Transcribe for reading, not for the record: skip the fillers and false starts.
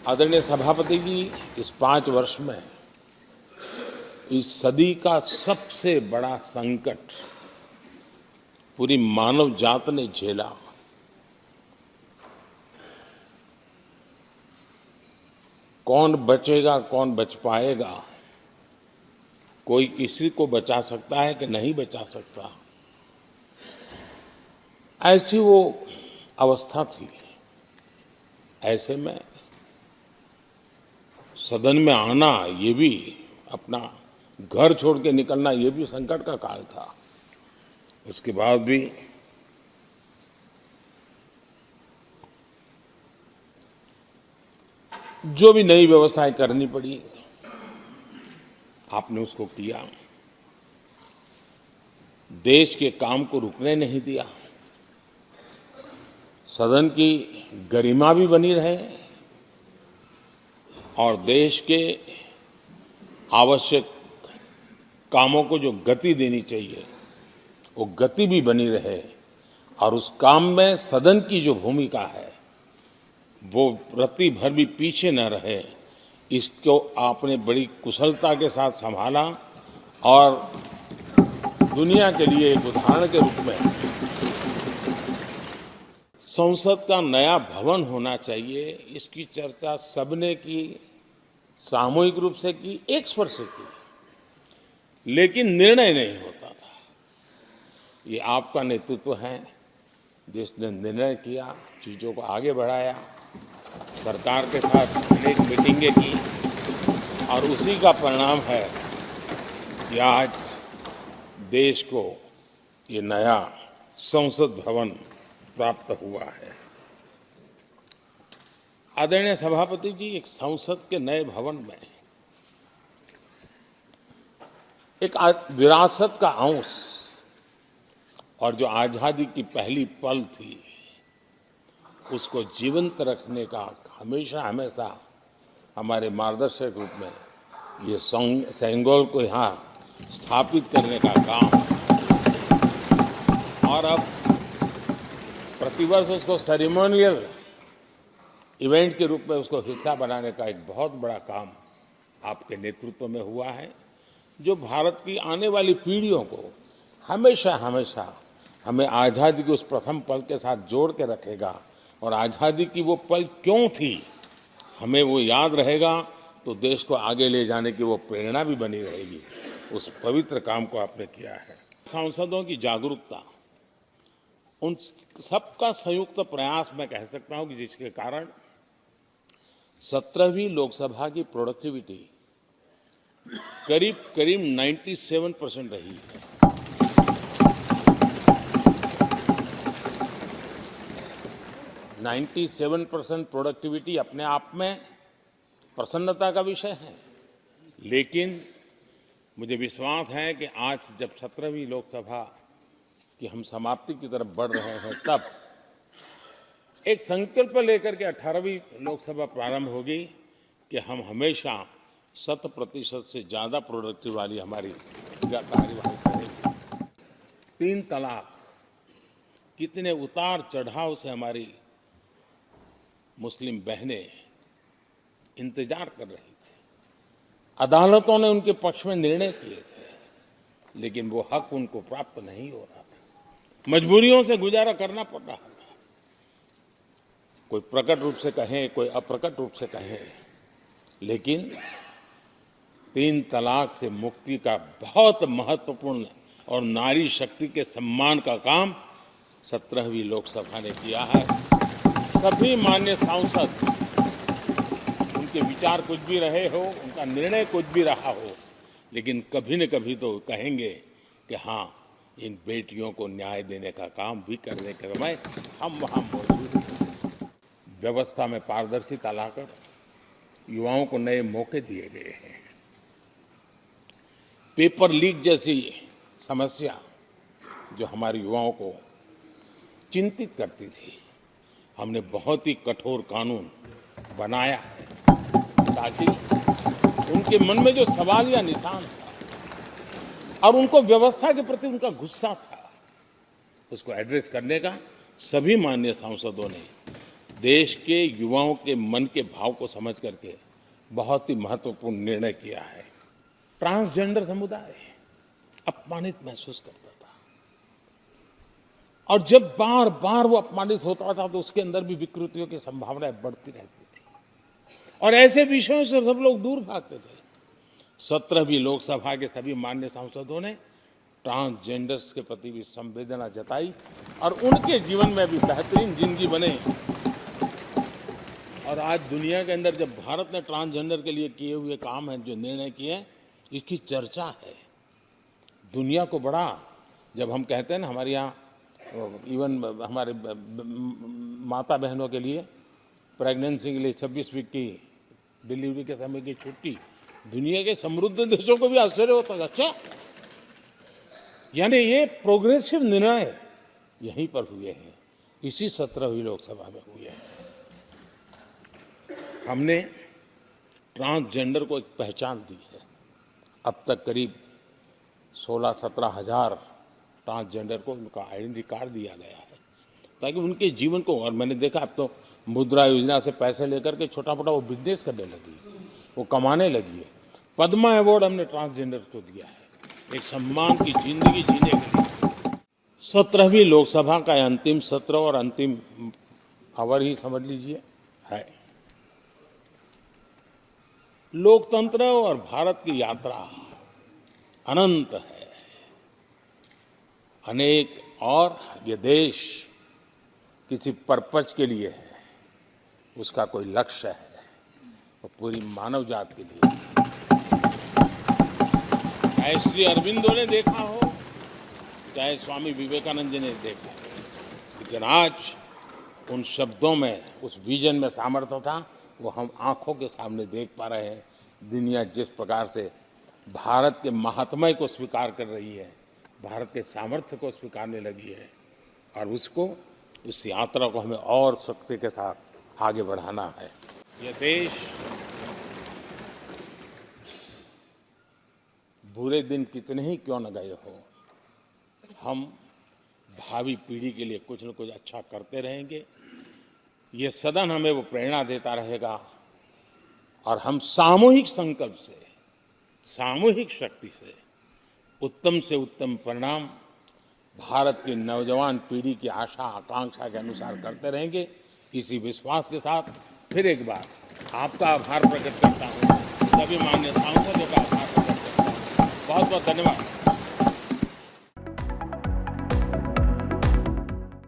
आदरणीय सभापति जी, इस 5 वर्ष में इस सदी का सबसे बड़ा संकट पूरी मानव जात ने झेला। कौन बचेगा, कौन बच पाएगा, कोई किसी को बचा सकता है कि नहीं बचा सकता, ऐसी वो अवस्था थी। ऐसे में सदन में आना, ये भी अपना घर छोड़ के निकलना, ये भी संकट का काल था। उसके बाद भी जो भी नई व्यवस्थाएं करनी पड़ी, आपने उसको किया। देश के काम को रुकने नहीं दिया। सदन की गरिमा भी बनी रहे और देश के आवश्यक कामों को जो गति देनी चाहिए, वो गति भी बनी रहे। और उस काम में सदन की जो भूमिका है, वो रत्ती भर भी पीछे न रहे। इसको आपने बड़ी कुशलता के साथ संभाला और दुनिया के लिए एक उदाहरण के रूप में संसद का नया भवन होना चाहिए, इसकी चर्चा सबने की, सामूहिक रूप से की, एक स्वर से की, लेकिन निर्णय नहीं होता था। ये आपका नेतृत्व है जिसने निर्णय किया, चीज़ों को आगे बढ़ाया, सरकार के साथ अनेक मीटिंगें की और उसी का परिणाम है कि आज देश को ये नया संसद भवन प्राप्त हुआ है। आदरणीय सभापति जी, एक संसद के नए भवन में एक विरासत का अंश और जो आजादी की पहली पल थी, उसको जीवंत रखने का हमेशा हमेशा हमारे मार्गदर्शक रूप में ये सेंगोल को यहाँ स्थापित करने का काम, और अब प्रतिवर्ष उसको सेरेमोनियल इवेंट के रूप में उसको हिस्सा बनाने का एक बहुत बड़ा काम आपके नेतृत्व में हुआ है, जो भारत की आने वाली पीढ़ियों को हमेशा हमेशा हमें आज़ादी के उस प्रथम पल के साथ जोड़ के रखेगा। और आज़ादी की वो पल क्यों थी, हमें वो याद रहेगा, तो देश को आगे ले जाने की वो प्रेरणा भी बनी रहेगी। उस पवित्र काम को आपने किया है। सांसदों की जागरूकता, उन सबका संयुक्त प्रयास, मैं कह सकता हूं कि जिसके कारण 17वीं लोकसभा की प्रोडक्टिविटी करीब करीब 97% रही है। 97% प्रोडक्टिविटी अपने आप में प्रसन्नता का विषय है, लेकिन मुझे विश्वास है कि आज जब 17वीं लोकसभा कि हम समाप्ति की तरफ बढ़ रहे हैं, तब एक संकल्प लेकर के 18वीं लोकसभा प्रारंभ होगी कि हम हमेशा 100% से ज़्यादा प्रोडक्टिव वाली हमारी कार्यवाही करेंगे। 3 तलाक, कितने उतार चढ़ाव से हमारी मुस्लिम बहनें इंतजार कर रही थी। अदालतों ने उनके पक्ष में निर्णय किए थे, लेकिन वो हक उनको प्राप्त नहीं हो रहा था। मजबूरियों से गुजारा करना पड़ रहा था। कोई प्रकट रूप से कहें, कोई अप्रकट रूप से कहें, लेकिन 3 तलाक से मुक्ति का बहुत महत्वपूर्ण और नारी शक्ति के सम्मान का काम 17वीं लोकसभा ने किया है। सभी माननीय सांसद, उनके विचार कुछ भी रहे हो, उनका निर्णय कुछ भी रहा हो, लेकिन कभी न कभी तो कहेंगे कि हाँ, इन बेटियों को न्याय देने का काम भी करने के समय हम वहाँ मौजूद हैं। व्यवस्था में पारदर्शिता लाकर युवाओं को नए मौके दिए गए हैं। पेपर लीक जैसी समस्या जो हमारे युवाओं को चिंतित करती थी, हमने बहुत ही कठोर कानून बनाया है, ताकि उनके मन में जो सवाल या निशान था और उनको व्यवस्था के प्रति उनका गुस्सा था, उसको एड्रेस करने का सभी माननीय सांसदों ने देश के युवाओं के मन के भाव को समझ करके बहुत ही महत्वपूर्ण निर्णय किया है। ट्रांसजेंडर समुदाय अपमानित महसूस करता था और जब बार बार वो अपमानित होता था तो उसके अंदर भी विकृतियों की संभावनाएं बढ़ती रहती थी और ऐसे विषयों से सब लोग दूर भागते थे। 17वीं लोकसभा के सभी माननीय सांसदों ने ट्रांसजेंडर्स के प्रति भी संवेदना जताई और उनके जीवन में भी बेहतरीन जिंदगी बने। और आज दुनिया के अंदर जब भारत ने ट्रांसजेंडर के लिए किए हुए काम हैं, जो निर्णय किए हैं, इसकी चर्चा है दुनिया को बड़ा। जब हम कहते हैं ना हमारे यहाँ इवन हमारे माता बहनों के लिए प्रेगनेंसी के लिए 26 वीक की डिलीवरी के समय की छुट्टी, दुनिया के समृद्ध देशों को भी आश्चर्य होता है। अच्छा, यानी ये प्रोग्रेसिव निर्णय यहीं पर हुए हैं, इसी 17वीं लोकसभा में हुए हैं। हमने ट्रांसजेंडर को एक पहचान दी है। अब तक करीब 16-17 हज़ार ट्रांसजेंडर को उनका आइडेंटिटी कार्ड दिया गया है ताकि उनके जीवन को, और मैंने देखा अब तो मुद्रा योजना से पैसे लेकर के छोटा मोटा वो बिजनेस करने लगी, वो कमाने लगी है। पद्मा अवार्ड हमने ट्रांसजेंडर को दिया है, एक सम्मान की जिंदगी जीने के लिए। 17वीं लोकसभा का अंतिम सत्र और अंतिम आवर ही समझ लीजिए है। लोकतंत्र और भारत की यात्रा अनंत है, अनेक, और ये देश किसी पर्पज के लिए है, उसका कोई लक्ष्य है, और पूरी मानव जात के लिए। चाहे श्री अरविंदो ने देखा हो, चाहे स्वामी विवेकानंद जी ने देखा हो, लेकिन आज उन शब्दों में, उस विजन में सामर्थ्य था, वो हम आंखों के सामने देख पा रहे हैं। दुनिया जिस प्रकार से भारत के महात्म्य को स्वीकार कर रही है, भारत के सामर्थ्य को स्वीकारने लगी है, और उसको, उस यात्रा को हमें और शक्ति के साथ आगे बढ़ाना है। ये देश बुरे दिन कितने ही क्यों न गए हो, हम भावी पीढ़ी के लिए कुछ न कुछ अच्छा करते रहेंगे। ये सदन हमें वो प्रेरणा देता रहेगा और हम सामूहिक संकल्प से, सामूहिक शक्ति से उत्तम परिणाम भारत की नौजवान पीढ़ी की आशा आकांक्षा के अनुसार करते रहेंगे। इसी विश्वास के साथ फिर एक बार आपका आभार प्रकट करता हूँ, सभी माननीय सांसदों का आभार प्रकट करता हूँ। बहुत बहुत धन्यवाद।